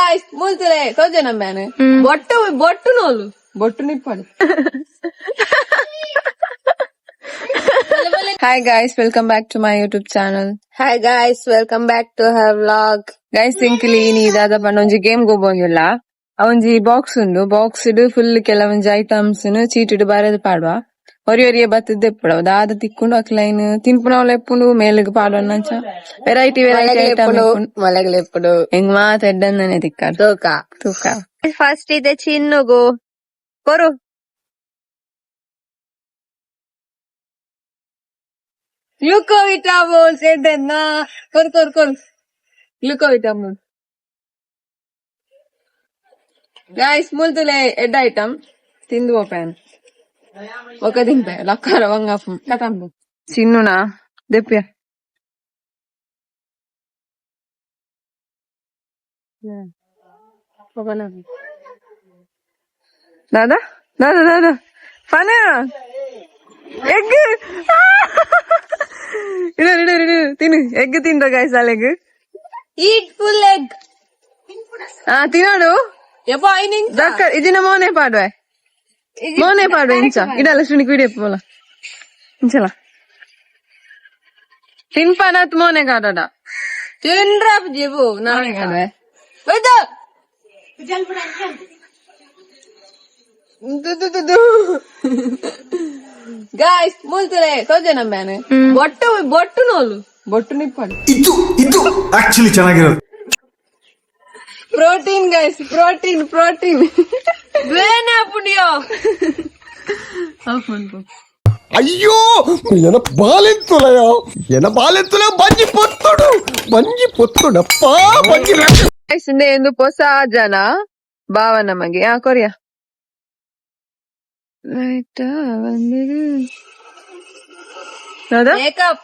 Guys ಮುಂಚೆ ತೋಜೆ ನಮ್ಮೇನೆ ಬೊಟ್ಟು ನೋಲು ಬೊಟ್ಟು ನಿಪ್ಪಡು. Hi guys, welcome back to my YouTube channel. Hi guys, welcome back to her vlog. Guys, ಸಿಂಕ್ಲಿ ನೀ ದಾದ ಪಂಡ ಗೇಮ್ ಗೋಬೋಂದಿಲ್ಲ ಅವಂಜಿ ಬಾಕ್ಸ್ ಉಂಡು ಬಾಕ್ಸ್ ಫುಲ್ ಕೆಲವೊಂಜಿ ಐಟಮ್ಸ್ ಚೀಟಿಡು ಬರೆದು ಪಾಡುವ ಒರಿಯೊರಿಯ ಬತ್ತದ ಎಪ್ಪುಡು ದಾದ ತಿಕ್ಕೊಂಡು ಅಕ್ಲೈನ್ ತಿನ್ಪುನವಲ್ಲ ಎಪ್ಪುಂಡು ಮೇಲಿಗೆ ಪಾಡುವನ್ನಂಚ ವೆರೈಟಿ ಐಟಮ್ ಮಳೆಗಳು ಎప్పుడు ಹೆಂಗ್ ಮಾತಾಡ್ಡನೆ ತಿಕ್ಕಾಡು ತೂಕ ಫಸ್ಟ್ ಇದೆ ಚಿನ್ನುಗು ಕೊರು ಗ್ಲುಕೋವಿಟಾಮಿನ್ಸ್ ಎಡ್ಡೆನ್ನ ಕೊರು ಗ್ಲುಕೋವಿಟಾಮಿನ್ಸ್ ಗಾಯ್ಸ್ ಮುಲ್ತುಲೆ ಎಡ್ಡ ಐಟಮ್ ತಿಂದು ಓಪನ್ ఒక దింపే లక్కర వంగపు కథంపు చిన్నునా దెప్పే దాదా దాదా దాదా ఫనా ఎగ్ ఇడు తిను ఎగ్ తింటా గైస్ అల్ ఎగ్ ఈట్ ఫుల్ ఎగ్ తినాడు ఎప్పో దక్క ఇది నా మోనే పాడువే ಮೋನೆ ಪಾಡು ಇಂಚ ಇಡಲ್ಲ ಸುನಿಕ್ ವಿಡಿಯೋ ಪೋಲ ಇಂಚಲ ತಿನ್ಪಾನತ್ ಮೋನೆ ಕಾಡಡ ತಿನ್ರಾಪ್ ಜೀಬು ನಾಳೆ ಕಾಡುವೆ ಗಾಯ್ಸ್ ಮುಲ್ತಲೆ ತೋಜೆ ನಮ್ಮೇನೆ ಬೊಟ್ಟು ನೋಲು ಬೊಟ್ಟು ನಿಪ್ಪಡು ಇದು ಆಕ್ಚುಲಿ ಚೆನ್ನಾಗಿರೋದು ಪ್ರೋಟೀನ್ ಗೈಸ್ ಪ್ರೋಟೀನ್ ಬೇನೆ ಪುಡಿಯೋ అయ్యో బాలెత్తులయో బంజి పొత్తుడప్పా ಗೈಸ್ ಎಂದು ಹೊಸ ಜನ ಭಾವ ನಮಗೆ ಕೊರಿಯಾ ಲೈಟ್ ಮೇಕಪ್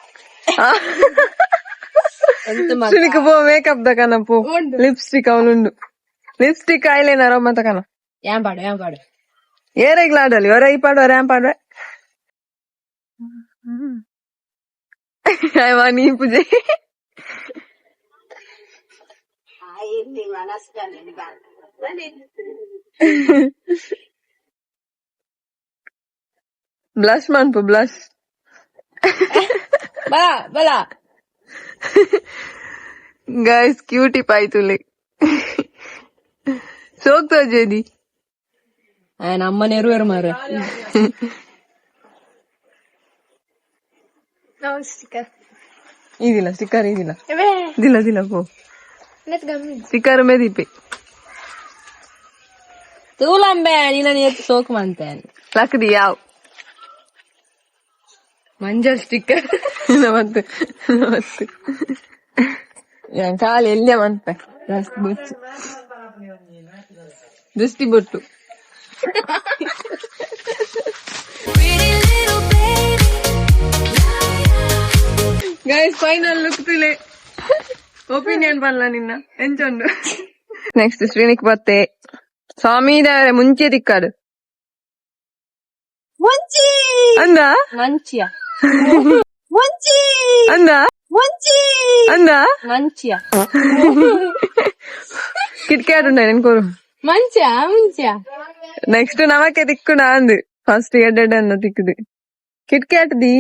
ಸುನಿಕ ಪೋ ಮೇಕಪ್ ದಕನ ಪೋ ಲಿಪ್ಸ್ಟಿಕ್ ಅವನುಂಡು ಲಿಪ್ಸ್ಟಿಕ್ ಐಲೈನರ್ ಅಮ್ಮ ತಕನ ಏನ್ ಪಾಡು ಏರೆಗ್ಲಾಡಲಿ ಒರ ಈ ಪಾಡು ಒರ ಪಾಡ್ವೆ ನೀ ಪೂಜೆ ಬ್ಲಶ್ ಮನ್ಪು ಬ್ಲಶ್ ಬಲಾ ಗೈಸ್ ಕ್ಯೂಟಿ ಪಾಯ್ತುಲೆ ಸೋಕ್ತ ಜೇದಿ ನಮ್ಮನೆ ಎರುವರು ಮಾರ ಇದಿಲ್ಲ ಸ್ಟಿಕ್ಕರ್ ಇದಿಲ್ಲ ಪೋ ಸ್ಟಿಕ್ಕರ್ ಮೇದಿಪ್ಪೆ ತೂಲಂಬೆ ನೀನ ಎತ್ತು ಸೋಕು ಮಂತೇನೆ ಲಕ್ದಿ ಯಾವ್ ಮಂಜಲ್ ಸ್ಟಿಕ್ಕರ್ ಮತ್ತೆ ಕಾಲು ಎಲ್ಲೇ ಮಂತೆ ದೃಷ್ಟಿ ಬೊಟ್ಟು ಗೈಸ್ ಫೈನಲ್ ಲುಕ್ ತುಲೆ ಒಪಿನಿಯನ್ ಬಲ್ಲ ನಿನ್ನ ಎಂಚೊಂಡು ನೆಕ್ಸ್ಟ್ ಶ್ರೀನಿಕ್ ಬತ್ತೆ ಸ್ವಾಮಿ ದೇವರೇ ಮುಂಚೆ ತಿಕ್ಕಾಡು ಅಂದ ಮಂಚಿಯ ಅಂದ ಅಂದ ಮಂಚಿಯ ಕಿಟ್ಕ್ಯಾಟ್ ಉಂಡ ನೆನ್ಕೋರು ಮಂಚಿಯ ನೆಕ್ಸ್ಟ್ ನಮಕ್ಕೆ ತಿಕ್ಕುಣ ಅಂದು ಫಸ್ಟ್ ಎಡ್ಡೆಡ್ ಅನ್ನ ತಿಕ್ಕದು ಕಿಟ್ಕ್ಯಾಟ್ ದಿ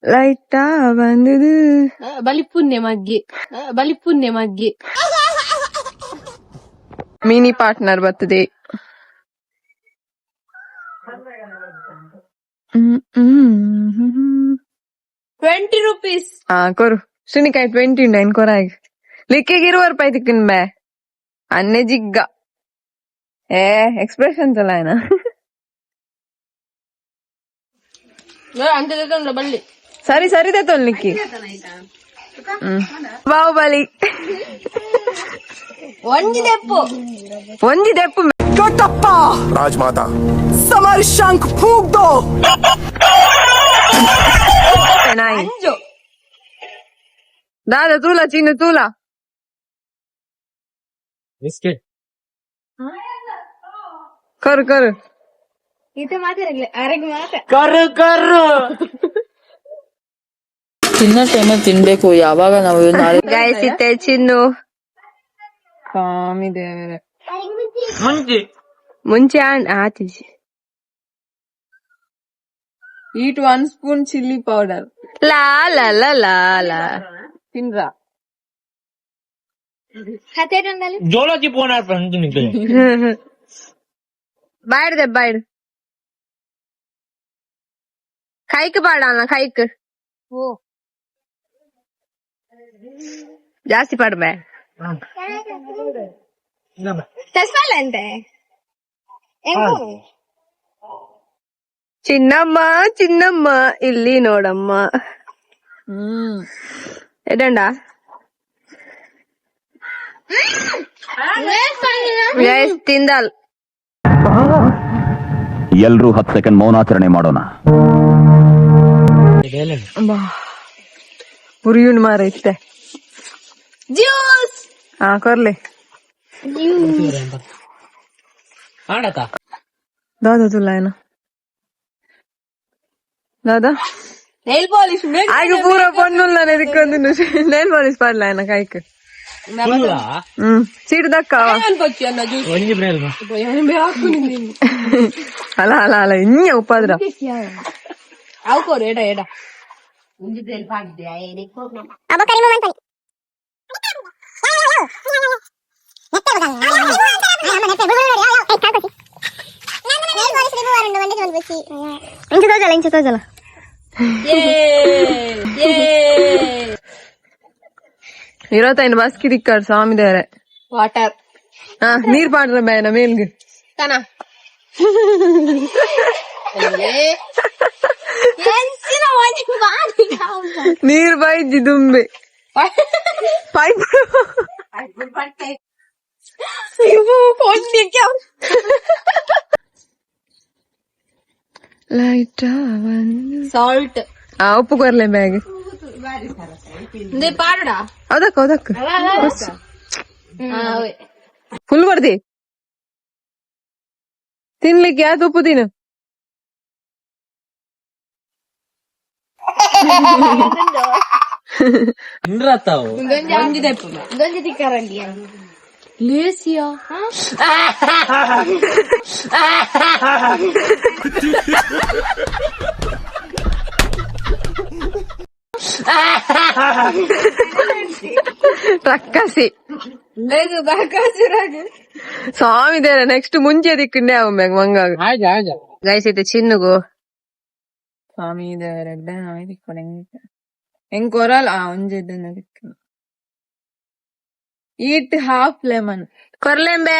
ಲೈಟಾ ಬಂದದು ಬಲಿಪುಣ್ಯ ಮಗ್ಗೆ ಮಿನಿ ಪಾರ್ಟ್ನರ್ ಬರ್ತದೆ ₹20 ಕೊರು ಸುನಿಕಾಯ್ 20 ಉಂಡ ಇನ್ ಕೊರಾಗ ಲಿಕ್ಕಿಗೆ ₹20 ತಿಕ್ಕಿನ ಬೇ ಅನ್ನೆ ಜಿಗ್ಗ ಎಕ್ಸ್ಪ್ರೆಷನ್ಸ್ ಅಲ್ಲ ಏನ ಅಂತ ಬಳ್ಳಿ ಸರಿ ತೆತ್ತೊಲ್ ನಿಕ್ಕಿ ಬಾಹುಬಲಿ ಒಂಜಿ ದೆಪ್ಪು ಕಟ್ಟಪ್ಪ ರಾಜಮಾತಾ ಸಮರ್ ಶಂಕ್ ಫೂಕ್ ದೋ ನಾಯಿ ದಾದ ತೂಲ ಚಿನ್ನು ತೂಲ ಕರು ಇದು ಮಾತಾಡಲಿ ಅರಗ್ ಮಾತ ಕರ್ರು ತಿನ್ನೋ ಟೈಮಲ್ಲಿ ತಿನ್ಬೇಕು. ಯಾವಾಗ ನಾವು ನಾಳೆ ಗೈಸ್ ಇತ್ತೆ ಚಿನ್ನು ಸ್ವಾಮಿ ದೇವರೇ. ಮುಂಚೆ ಆತಿಜಿ ಈಟ್ 1 ಸ್ಪೂನ್ ಚಿಲ್ಲಿ ಪೌಡರ್. ಲಾ ಲಾ ಲಾ ಲಾ ಲಾ ತಿನ್ರಾ? ಜೋಳಕ್ಕೆ ಫೋನ್ ಬಾಯ್ಡ್ ಬಾಯ್ಡ್ ಕೈಕ್ ಪಾಡಲ್ಲ ಕೈಕ್ ಜಾಸ್ತಿ ಪಾಡ್ಬೇ ಚಿನ್ನಮ್ಮ ಚಿನ್ನಮ್ಮ ಇಲ್ಲಿ ನೋಡಮ್ಮ. ಎಡಂಡ ತಿಂದಲ್ ಎಲ್ರೂ 10 ಸೆಕೆಂಡ್ ಮೌನಾಚರಣೆ ಮಾಡೋಣ. ಉರಿಯುಣ್ ಮಾರ ಇತ್ತೆ ಜ್ಯೂಸ್ ಕೊರ್ಲೆ ಆಡತಾ दादा तुला आहे ना दादा नेल पॉलिश आगे पूरा पन्नुला ने दिक्कत नेल पॉलिश पाडलाय ना काय कर सीट दक्कावा ಅಲ್ಲ ಅಲ್ಲ ಅಲ್ಲ ಇನ್ನ ಉಪಾದ್ರ ಅವು ಕೊಡು ಎಡ ಎಡ ಇರತ್ತೈನು ಬಸ್ಕಿ ದಿಕ್ಕಾಡ್ ಸ್ವಾಮಿ ದೇವರೇ. ವಾಟರ್ ನೀರ್ ಪಾಡ್ರ ಬೇನ ಮೇಲ್ಗೆ ಕನ ನೀರ್ ಬೈಜಿ ದುಂಬೆ ಪೈಪ್ ಲೈಟ್ ಸಾಲ್ಟ್ ಉಪ್ಪು ಕೊರ್ಲೆ ಬ್ಯಾಗ್ ಪಾಡಾ ಅದಕ್ಕ ಅದಕ್ಕ ಫುಲ್ ಬರ್ದಿ ತಿನ್ಲಿಕ್ಕೆ ಯಾವ್ದು ಉಪ್ಪು ತಿನ್ನು. ಲೇಸಿಯಾ ರಕ್ಕಸಿ ಸ್ವಾಮಿ ದೇವರೇ. ನೆಕ್ಸ್ಟ್ ಮುಂಚೆ ದಿಕ್ಕಂಡೆ ಅವ್ ಮಂಗಾಗ ಗೈಸ್ ಚಿನ್ನುಗು ಸ್ವಾಮಿ ದೇವರೇ ದಿಕ್ಕೊಡೆ ಹೆಂಗ್ ಕೊರಲ್ ಒಂಜೆದ್ದನ್ನ ದಿಕ್ಕ ಈಟ್ ಹಾಫ್ ಲೆಮನ್ ಕೊರ್ಲೆಂಬೆ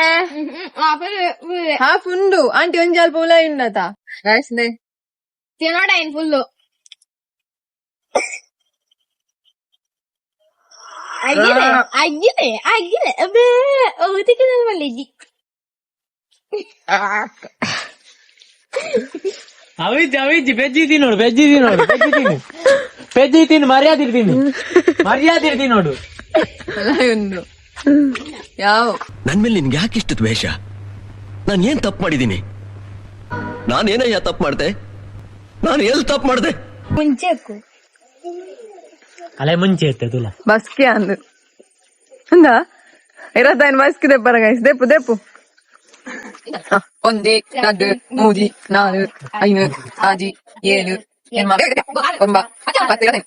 ಹಾಫ್ ಉಂಡು ಆಂಟಿ ಒಂಜಿ ಅಲ್ಪ ಉಲ ಉಂಡತ ಗೈಸ್ ನೇ ತಿನ್ನೋಡ ಏನ್ ಫುಲ್ಲು ಆಗಿದೆ ಆಗಿದೆ ಆಗಿದೆ ಅಬೇ ಓದಿಕಲ್ ಮಲ್ಲಿಜಿ ಅವಿಜ್ಜಿ ಬೆಜ್ಜಿ ತಿನ್ನೋಡು ಬೆಜ್ಜಿ ತಿನ್ನು ಮರ್ಯಾದಿರ್ತೀನಿ ನೋಡು. ಉಂಡು ಯಾವ ನನ್ ಮೇಲೆ ನಿನ್ಗೆ ಯಾಕೆ ಇಷ್ಟು ದ್ವೇಷ? ನಾನು ಏನ್ ತಪ್ಪು ಮಾಡಿದೀನಿ? ನಾನೇನಯ್ಯ ತಪ್ಪು ಮಾಡ್ದೆ? ನಾನು ಎಲ್ಲಿ ತಪ್ಪು ಮಾಡ್ದೆ? ಮುಂಚೆ ಅಲೆ ಮುಂಚೆ ಇತ್ತೆ ತುಲ ಬಸ್ಕಿ ಅಂದು ಅಂದ ಇರತ್ತೈನು ಬಸ್ಕಿ ದೆಪ್ಪರ ಗೈಸ್ ದೆಪ್ಪು ದೆಪ್ಪು ಒಂದೇ 2 3 4 5 6 7 8 9 10 11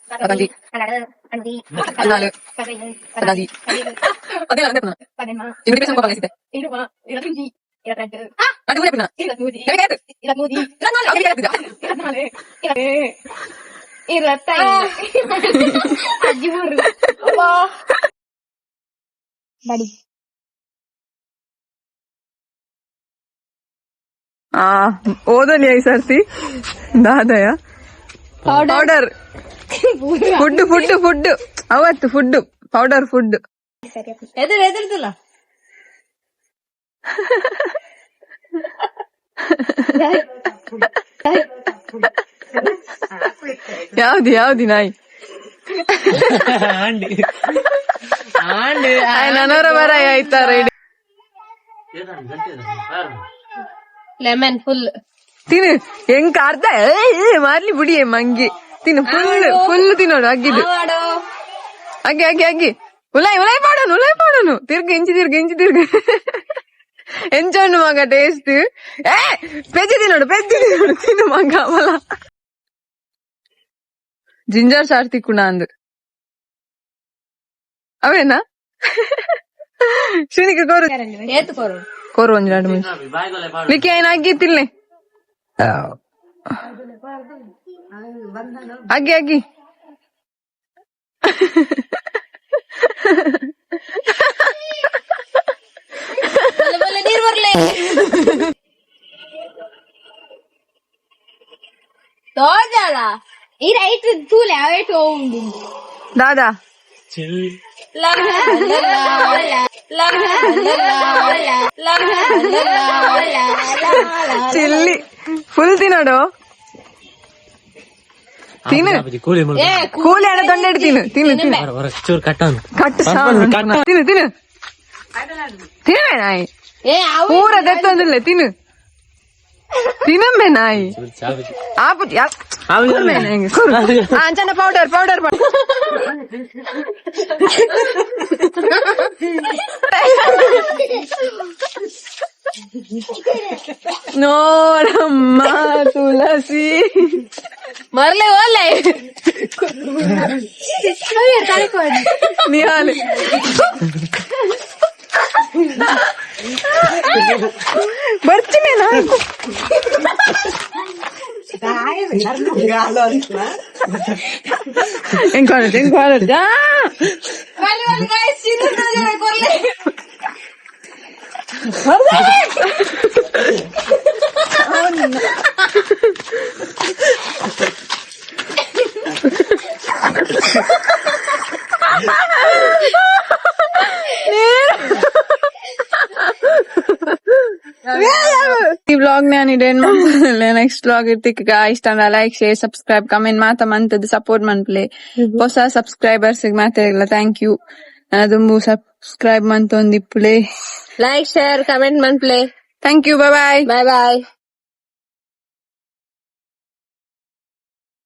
14 ಓದಲಿ ಐ ಸರ್ತಿ ದಾದಯ ಪೌಡರ್ ಫುಡ್ ಅವತ್ತು ಫುಡ್ ಪೌಡರ್ ಫುಡ್ ಎದುರ್ತಿಲ್ಲ ಯಾವ್ದಿ ನಾಯಿ ನನವರ ಬರ ಆಯ್ತಾರ ಲೆಮನ್ ಫುಲ್ ತಿನ್ನು ಹೆಂಗ್ ಕಾರ್ದ ಮಾರ್ಲಿ ಬಿಡಿ ಮಂಗಿ ತಿನ್ನು ಫುಲ್ ತಿನ್ನೋಡು ಅಗ್ಗಿದು ಅಗ್ಗಿ ಉಲಾಯ್ ಪಾಡೋನು ತಿರ್ಗಿ ಇಂಚಿ ತಿರ್ಗಿ ಎಂಚೋನು ಮಗ ಟೇಸ್ಟ್ ಪೆಜ್ಜಿ ತಿನ್ನೋಡು ತಿನ್ನು ಮಗ ಅವಲ ಜಿಂಜರ್ ಸಾರ್ ತಿಕ್ಕುಣ ಅಂದ್ ಅವೇನಾ ಶುನಿಗೆ ಕೋರು ಒಂದ್ 2 ನಿಮಿಷ ಲಿಕ್ಕಿ ಏನ್ ಅಗ್ಗಿ ತಿನ್ಲೆ ಅಗ್ಗಿ ನೀರ್ ಬರ್ಲೆ ತೋಜಾಲ ಈ ರೈಟ್ ತೂಲೆ ಅವೇಟ್ ಹೋಗುಂಡು ದಾದಾ ಚಿಲ್ಲಿ ಫುಲ್ ತಿನ್ನೋಡು ತಿನ್ನು ಕೂಲಿ ಹಣ ತೊಂಡೆಡು ತಿನ್ನು ಚೂರು ಕಟ್ಟ ತಿನ್ನು ತಿನ್ನುವೆ ನಾಯಿ ಪೂರ ದೆತ್ತೊಂದಿಲ್ಲ ತಿನ್ನಮ್ಮೆ ನಾಯಿ ಆಪುಟಿ ಅಂಚನ ಪೌಡರ್ ನೋಡಮ್ಮ ತುಳಸಿ ಬರ್ಲೆ ಓಲೆ ನಿಹಾಲಿ ಬರ್ತೀನಿ ನಾನು encourage ಈ ವ್ಲಾಗ್ ನಾನು ಇಡೇನ್ ಮಾಡ್ತಿಲ್ಲ ನೆಕ್ಸ್ಟ್ ವ್ಲಾಗ್ ಇರ್ತಿಕ್ಕ ಇಷ್ಟ ಲೈಕ್ ಶೇರ್ ಸಬ್ಸ್ಕ್ರೈಬ್ ಕಮೆಂಟ್ ಮಾತ ಮಂತದ್ದು ಸಪೋರ್ಟ್ ಮನ್ಪ್ಲೆ ಹೊಸ ಸಬ್ಸ್ಕ್ರೈಬರ್ಸ್ ಮಾತಾ ಇಲ್ಲ ಥ್ಯಾಂಕ್ ಯು ದುಂಬು ಸಬ್ಸ್ಕ್ರೈಬ್ ಮಂತೊಂದಿಪ್ಪುಲೆ ಲೈಕ್ ಶೇರ್ ಕಮೆಂಟ್ ಮನ್ಪ್ಲೆ ಥ್ಯಾಂಕ್ ಯು ಬಾಯ್ ಬಾಯ್